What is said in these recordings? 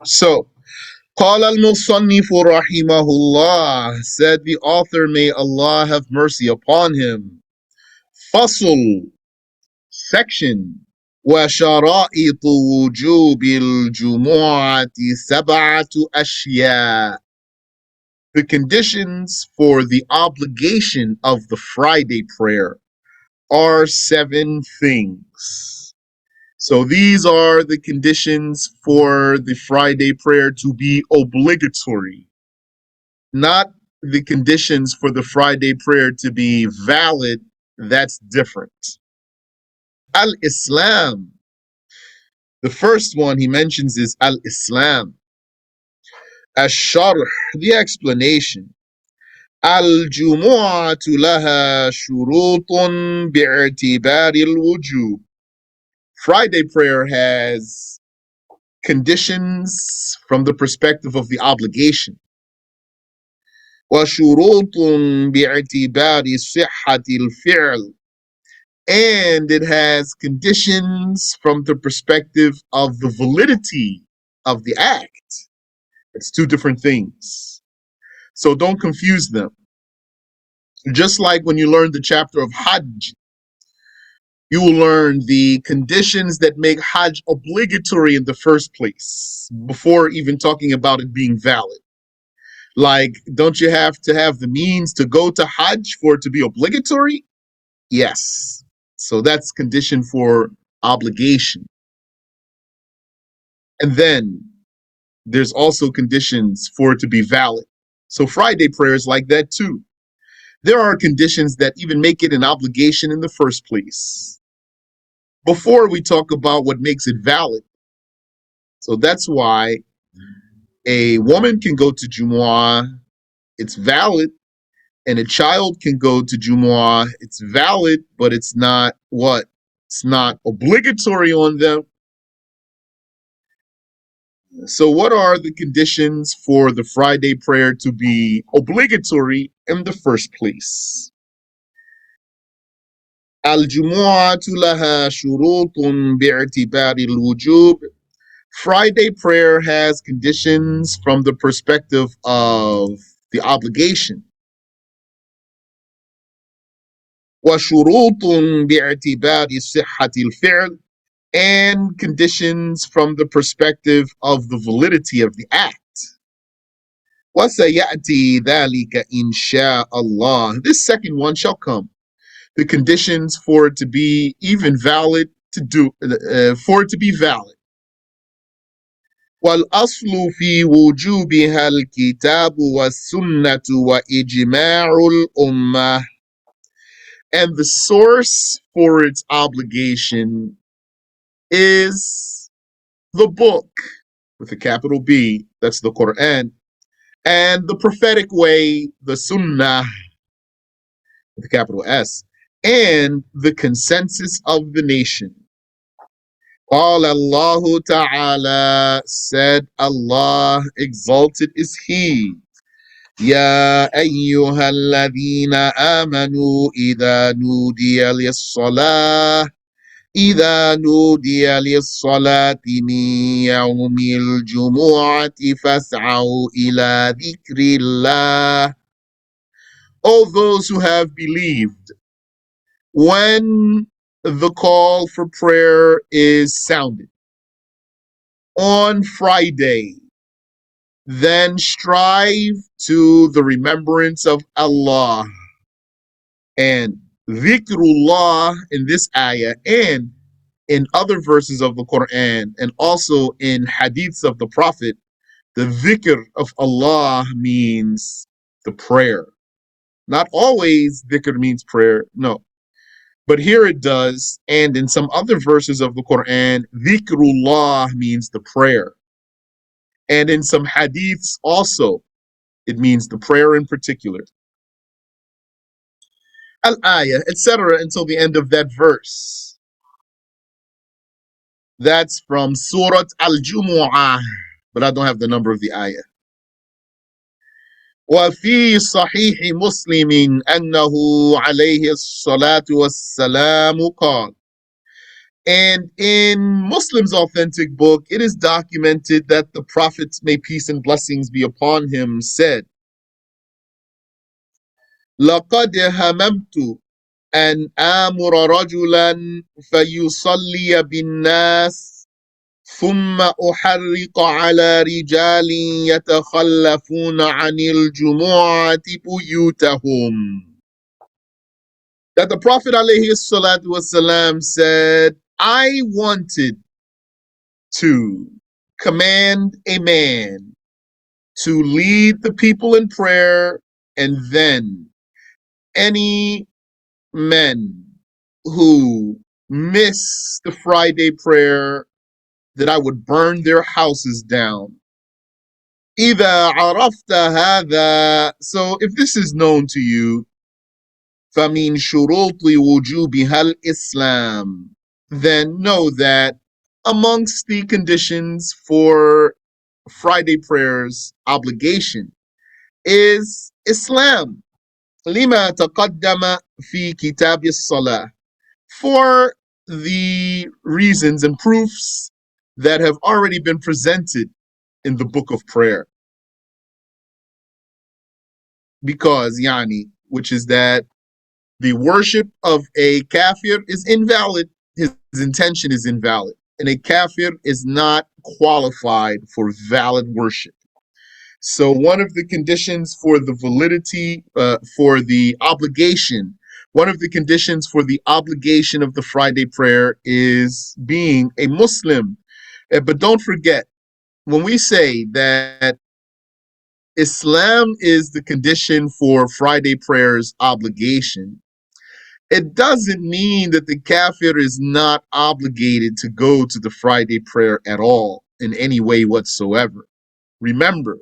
So, قال المصنف رحمه الله, said the author, may Allah have mercy upon him. فصل, section. وشرائط وجوب الجمعة سبعة أشياء. The conditions for the obligation of the Friday prayer are 7 things. So these are the conditions for the Friday prayer to be obligatory, not the conditions for the Friday prayer to be valid. That's different. Al-Islam. The first one he mentions is Al-Islam. Ash-Sharh, the explanation. الجمعة لها شروط باعتبار الوجوب. Friday prayer has conditions from the perspective of the obligation. وشروط باعتبار صحة الفعل. And it has conditions from the perspective of the validity of the act. It's 2 different things. So don't confuse them. Just like when you learn the chapter of Hajj, you will learn the conditions that make Hajj obligatory in the first place, before even talking about it being valid. Like, don't you have to have the means to go to Hajj for it to be obligatory? Yes. So that's condition for obligation. And then there's also conditions for it to be valid. So Friday prayer is like that too. There are conditions that even make it an obligation in the first place, before we talk about what makes it valid. So that's why a woman can go to Jumu'ah, it's valid, and a child can go to Jumu'ah, it's valid, but it's not what? It's not obligatory on them. So what are the conditions for the Friday prayer to be obligatory in the first place? الجمعة لها شروط باعتبار الوجوب. Friday prayer has conditions from the perspective of the obligation. وشروط باعتبار صحة الفعل. And conditions from the perspective of the validity of the act. وسيأتي ذلك إن شاء الله. This second one shall come. The conditions for it to be even valid, for it to be valid. والأصل في وجوبها الكتاب والسنة وإجماع الأمة. And the source for its obligation is the book, with a capital B, that's the Quran, and the prophetic way, the Sunnah, with a capital S, and the consensus of the nation. قال الله تعالى, said Allah, exalted is He. يا أيها الذين آمنوا إذا نودي للصلاة من يوم الجمعة فاسعوا إلى ذكر الله. All those who have believed, when the call for prayer is sounded on Friday, then strive to the remembrance of Allah. And dhikrullah in this ayah and in other verses of the Quran and also in hadiths of the Prophet, the dhikr of Allah means the prayer. Not always dhikr means prayer, no. But here it does, and in some other verses of the Quran, dhikrullah means the prayer. And in some hadiths also, it means the prayer in particular. Al-ayah, etc., until the end of that verse. That's from Surah Al-Jumu'ah, but I don't have the number of the ayah. وفي صحيح مسلم أنه عليه الصلاة والسلام قال. And in Muslims' authentic book, it is documented that the Prophet, may peace and blessings be upon him, said, لَقَدْ هَمَمْتُ أن آمر رجلا فيصلي بالناس ثم أحرق على رجال يتخلفون عن الجمعة بيوتهم. That the Prophet alayhi salatu wasalam said, I wanted to command a man to lead the people in prayer, and then any men who miss the Friday prayer, that I would burn their houses down. إذا عرفت هذا, so if this is known to you, فمن شروط وجوبها الإسلام, then know that amongst the conditions for Friday prayers obligation is Islam. لما تقدم في كتاب الصلاة, for the reasons and proofs that have already been presented in the book of prayer. Because, which is that the worship of a kafir is invalid. His intention is invalid. And a kafir is not qualified for valid worship. So one of the conditions for the validity, for the obligation, one of the conditions for the obligation of the Friday prayer is being a Muslim. But don't forget, when we say that Islam is the condition for Friday prayer's obligation, it doesn't mean that the kafir is not obligated to go to the Friday prayer at all in any way whatsoever. Remember,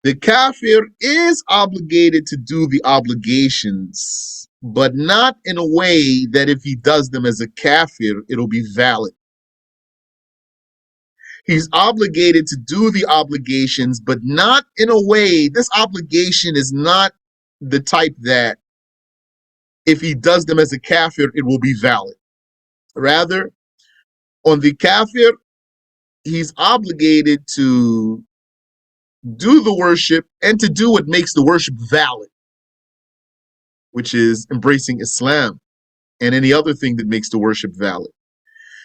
the kafir is obligated to do the obligations, but not in a way that if he does them as a kafir, it'll be valid. He's obligated to do the obligations, but not in a way. This obligation is not the type that if he does them as a kafir, it will be valid. Rather, on the kafir, he's obligated to do the worship and to do what makes the worship valid, which is embracing Islam and any other thing that makes the worship valid.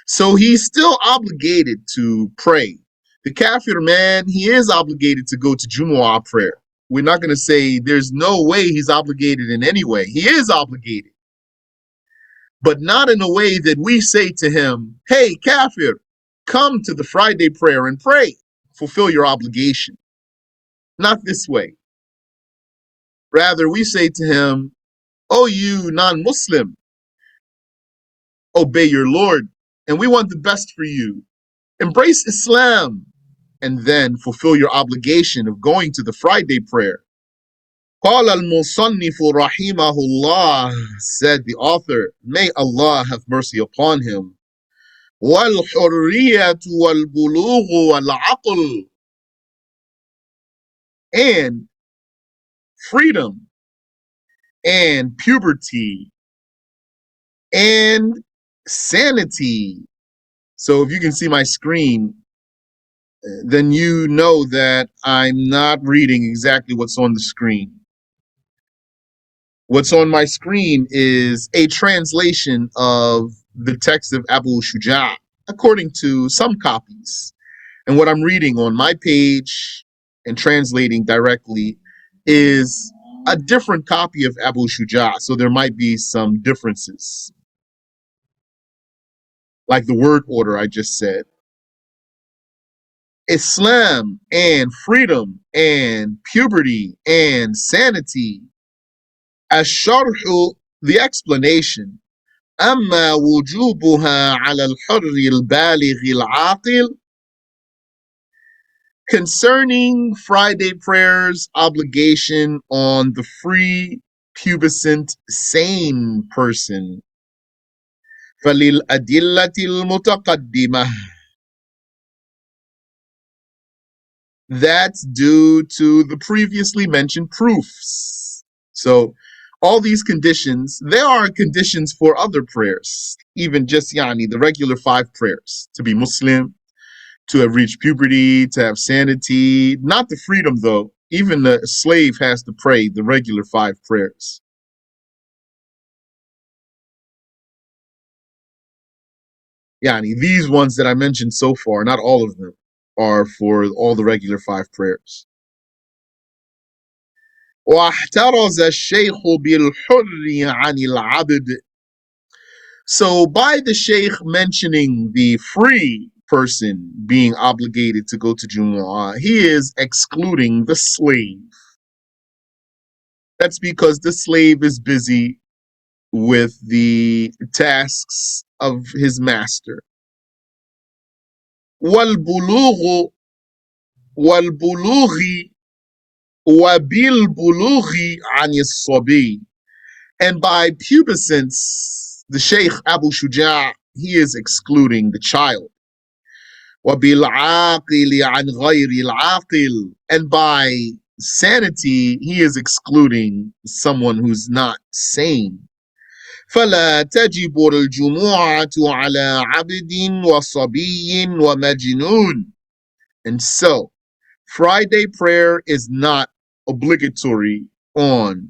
So he's still obligated to pray. The kafir man, he is obligated to go to Jumu'ah prayer. We're not going to say there's no way he's obligated in any way. He is obligated, but not in a way that we say to him, hey, kafir, come to the Friday prayer and pray. Fulfill your obligation. Not this way. Rather, we say to him, oh, you non-Muslim, obey your Lord, and we want the best for you. Embrace Islam, and then fulfill your obligation of going to the Friday prayer. قال المصنف رحمه الله, said the author, may Allah have mercy upon him, والحرية والبلوغ والعقل, and freedom and puberty and sanity. So if you can see my screen, then you know that I'm not reading exactly what's on the screen. What's on my screen is a translation of the text of Abu-Shuja', according to some copies. And what I'm reading on my page and translating directly is a different copy of Abu-Shuja', so there might be some differences, like the word order I just said. Islam and freedom and puberty and sanity. الشرح, the explanation. أما وجوبها على الحر البالغ العاقل, concerning Friday prayers obligation on the free, pubescent, sane person. فللأدلة المتقدمة, that's due to the previously mentioned proofs. So All these conditions, there are conditions for other prayers, even just the regular 5 prayers: to be Muslim, to have reached puberty, to have sanity. Not the freedom, though. Even the slave has to pray the regular 5 prayers. These ones that I mentioned so far, not all of them, are for all the regular 5 prayers. واحترز الشيخ بالحر عن العبد. So by the sheikh mentioning the free person being obligated to go to Jumu'ah, he is excluding the slave. That's because the slave is busy with the tasks of his master. والبلوغ والبلوغ وبالبلوغ عن الصبي. And by pubescence, the Sheikh Abu Shuja', he is excluding the child. وَبِالْعَاقِلِ عَنْ غَيْرِ الْعَاقِلِ. And by sanity, he is excluding someone who's not sane. فَلَا تَجِبُ الْجُمُعَةُ عَلَى عَبْدٍ وَصَبِيٍّ وَمَجْنُونٍ. And so, Friday prayer is not obligatory on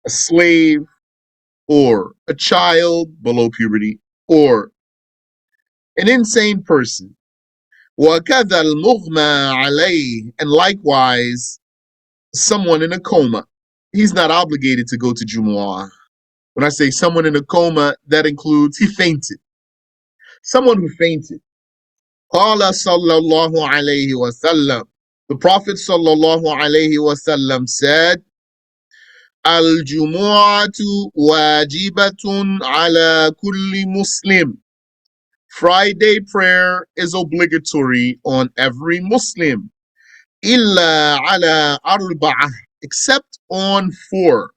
a slave or a child below puberty or an insane person. وَكَذَا الْمُغْمَى عَلَيْهِ. And likewise, someone in a coma. He's not obligated to go to Jumu'ah. When I say someone in a coma, that includes he fainted. Someone who fainted. قال صلى الله عليه وسلم. The Prophet sallallahu alayhi wasallam said, Al-Jumu'atu wajibatun ala kulli Muslim. Friday prayer is obligatory on every Muslim. Illa ala arba'ah. Except on 4.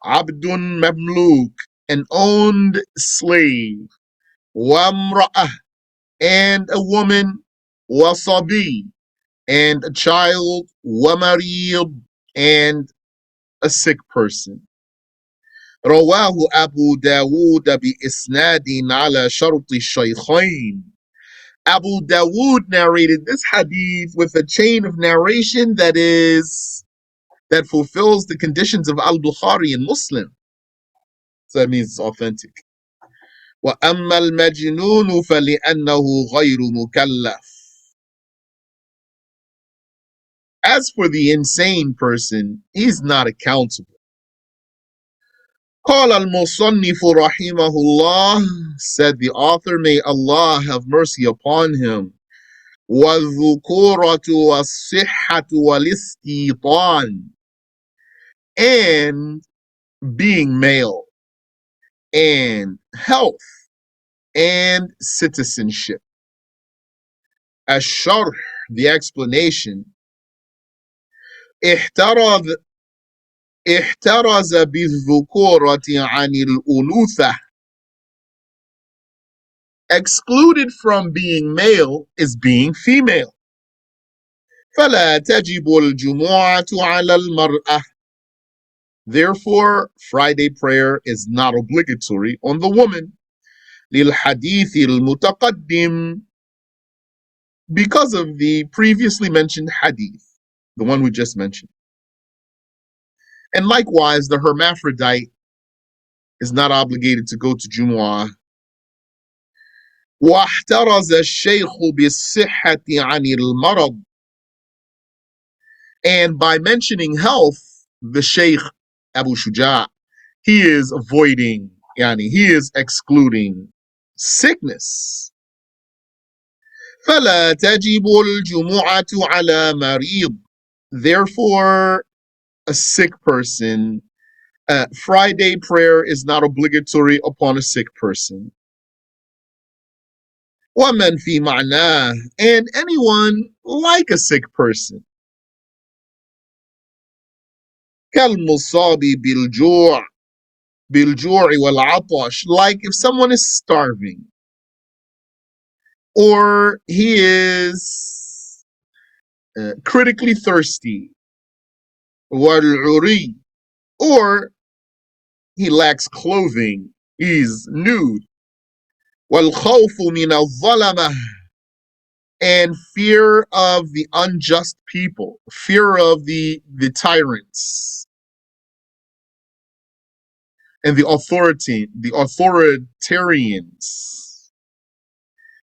Abdun mamluk, an owned slave. Wamra'ah, and a woman. Wasabi, and a child. Wamariyab, and a sick person. رواه أبو داود بإسناد على شرط الشيخين. Abu Dawood narrated this hadith with a chain of narration that fulfills the conditions of Al-Bukhari and Muslim. So that means it's authentic. وَأَمَّا الْمَجْنُونُ فَلِأَنَّهُ غَيْرُ مُكَلَّفٍ. As for the insane person, he's not accountable. قال المصنف رحمه الله, said the author, may Allah have mercy upon him. والذكورة والصحة والاستيطان. And being male, and health, and citizenship. الشرح, the explanation. احترز بالذكورة عن الأنوثة. Excluded from being male is being female. فلا تجب الجمعة على المرأة. Therefore, Friday prayer is not obligatory on the woman. للحديث المتقدم, because of the previously mentioned hadith, the one we just mentioned. And likewise, the hermaphrodite is not obligated to go to Jumu'ah. واحترز الشيخ بالصحة عن المرض. And by mentioning health, the Shaykh Abu Shuja', he is avoiding, he is excluding sickness. فلا تجب الجمعة على مريض. Therefore, a sick person, Friday prayer is not obligatory upon a sick person. ومن في معناه, and anyone like a sick person. كالمصاب بالجوع والعطش, like if someone is starving or he is critically thirsty والعري, or he lacks clothing, he's nude. والخوف من الظلمة, and fear of the unjust people, fear of the tyrants and the authoritarians.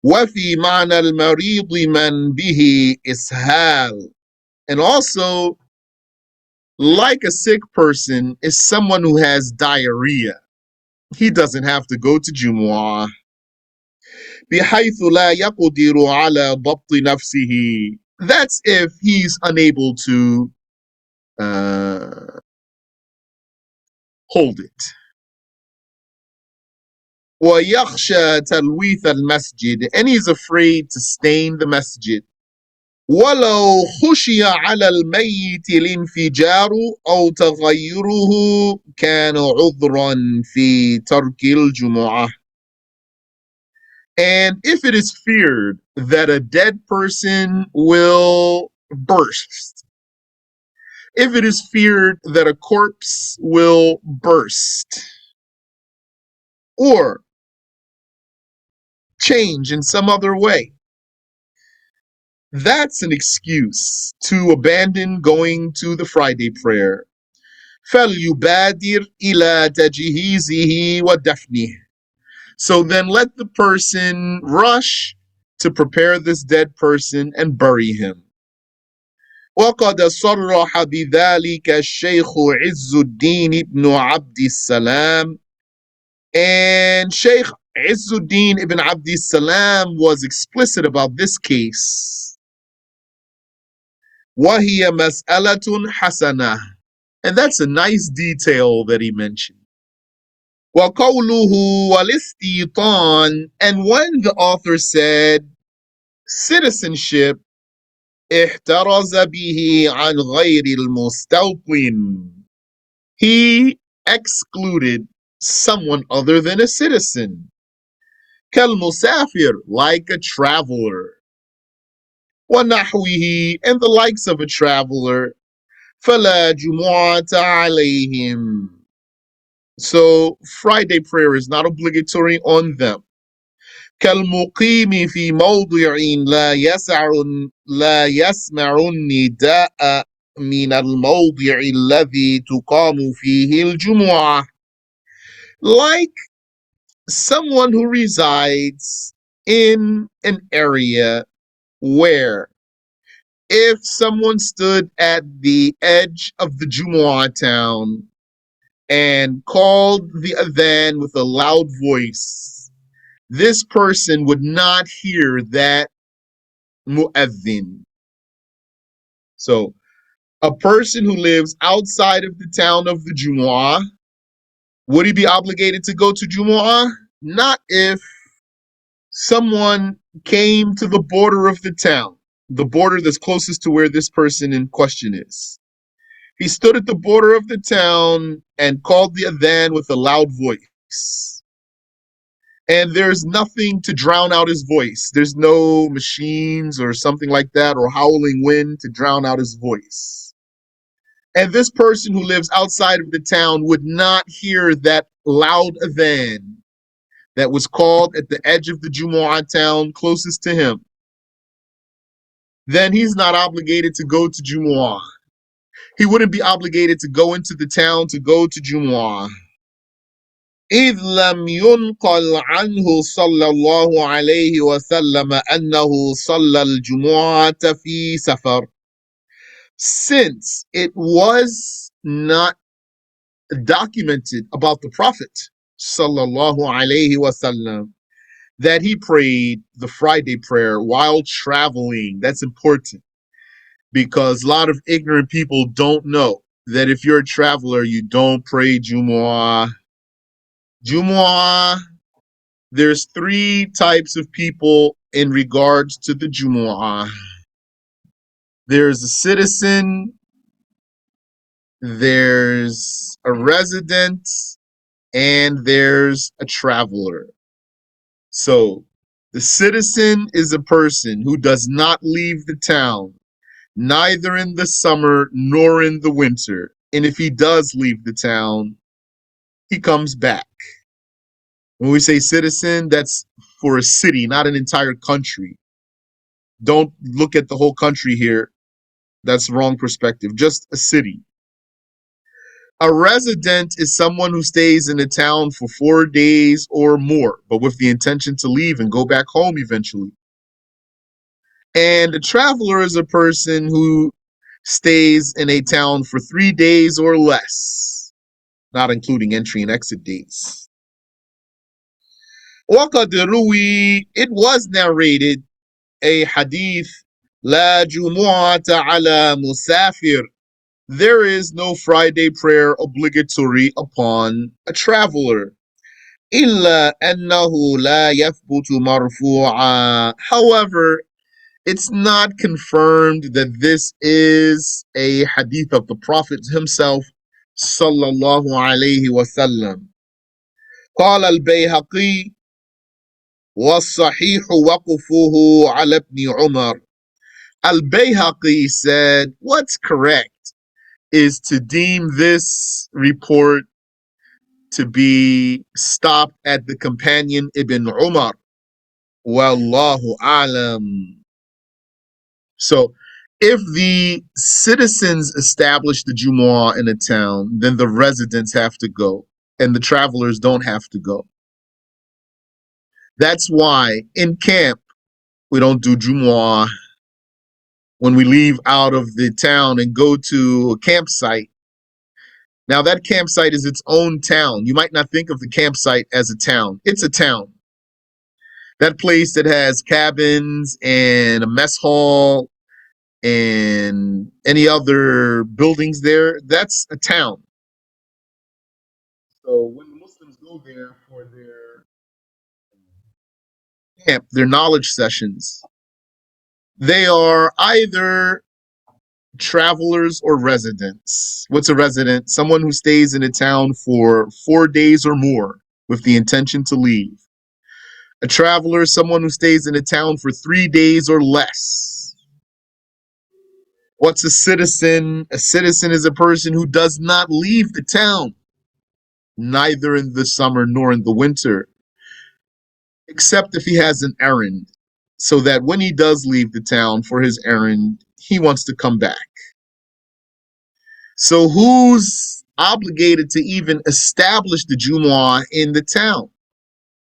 وفي معنى المريض من به إسهال, and also like a sick person is someone who has diarrhea. He doesn't have to go to Jumu'ah. بحيث لا يقدر على ضبط نفسه. That's if he's unable to hold it. ويخشى تلويث المسجد, and he's afraid to stain the masjid. ولو خشي على الميت الانفجار أو تغيره كان عذرا في ترك الجمعة. And if it is feared that a dead person will burst, if it is feared that a corpse will burst or change in some other way, that's an excuse to abandon going to the Friday prayer. فَلْيُبَادِرْ إِلَى تَجْهِيزِهِ وَدَفْنِهِ. So then let the person rush to prepare this dead person and bury him. وقد صرح بذلك الشيخ عز الدين ibn Abd salam, and Sheikh Izzuddin ibn Abd salam was explicit about this case. وهي مسألة حسنة, and that's a nice detail that he mentioned. وقوله والاستيطان, and when the author said citizenship, احترز به عن غير المستوطن, he excluded someone other than a citizen. كالمسافر, like a traveler. ونحوه, and the likes of a traveler. فلا جمعة عليهم. So Friday prayer is not obligatory on them. كالمقيم في موضع لا يسمع النداء من الموضع الذي تقام فيه الجمعة. Like someone who resides in an area where if someone stood at the edge of the Jumu'ah town and called the adhan with a loud voice, this person would not hear that mu'adhin. So a person who lives outside of the town of the Jumu'ah, would he be obligated to go to Jumu'ah? Not if someone came to the border of the town, the border that's closest to where this person in question is. He stood at the border of the town and called the adhan with a loud voice. And there's nothing to drown out his voice. There's no machines or something like that, or howling wind to drown out his voice. And this person who lives outside of the town would not hear that loud adhan that was called at the edge of the Jumu'ah town closest to him. Then he's not obligated to go to Jumu'ah. He wouldn't be obligated to go into the town to go to Jumu'ah. إذ لم ينقل عنه صلى الله عليه وسلم أنه صلى الجمعة في سفر. Since it was not documented about the Prophet sallallahu alaihi wasallam that he prayed the Friday prayer while traveling. That's important because a lot of ignorant people don't know that if you're a traveler, you don't pray Jumu'ah. Jumu'ah, there's three types of people in regards to the Jumu'ah. There's a citizen, there's a resident, and there's a traveler. So the citizen is a person who does not leave the town neither in the summer nor in the winter. And if he does leave the town, he comes back. When we say citizen, that's for a city, not an entire country. Don't look at the whole country here. That's the wrong perspective. Just a city. A resident is someone who stays in a town for 4 days or more, but with the intention to leave and go back home eventually. And a traveler is a person who stays in a town for 3 days or less, not including entry and exit dates. It was narrated a hadith, لا جمعة على مسافر. There is no Friday prayer obligatory upon a traveler. إلا أنه لا يثبت مرفوعا. However, it's not confirmed that this is a hadith of the Prophet himself, sallallahu alayhi wasallam. قال البيهقي والصحيح وقفه على ابن عمر. Al-Bayhaqi said, what's correct is to deem this report to be stopped at the companion Ibn Umar. Wallahu alam. So, if the citizens establish the Jumu'ah in a town, then the residents have to go, and the travelers don't have to go. That's why in camp, we don't do Jumu'ah. When we leave out of the town and go to a campsite, now that campsite is its own town. You might not think of the campsite as a town. It's a town. That place that has cabins and a mess hall and any other buildings there, that's a town. So when the Muslims go there for their camp, their knowledge sessions, they are either travelers or residents. What's a resident? Someone who stays in a town for 4 days or more with the intention to leave. A traveler is someone who stays in a town for 3 days or less. What's a citizen? A citizen is a person who does not leave the town, neither in the summer nor in the winter, except if he has an errand, so that when he does leave the town for his errand, he wants to come back. So who's obligated to even establish the Jumu'ah in the town?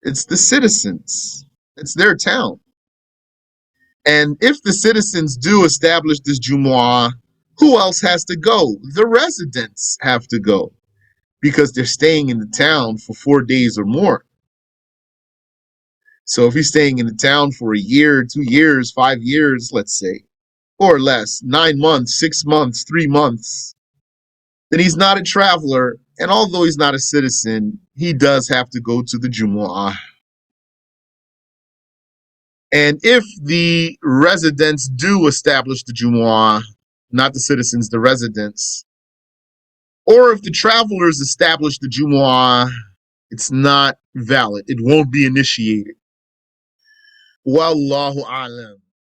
It's the citizens. It's their town. And if the citizens do establish this Jumu'ah, who else has to go? The residents have to go because they're staying in the town for 4 days or more. So if he's staying in the town for a year, 2 years, 5 years, let's say, or less, 9 months, 6 months, 3 months, then he's not a traveler. And although he's not a citizen, he does have to go to the Jumu'ah. And if the residents do establish the Jumu'ah, not the citizens, the residents, or if the travelers establish the Jumu'ah, it's not valid. It won't be initiated. Wallahu alam.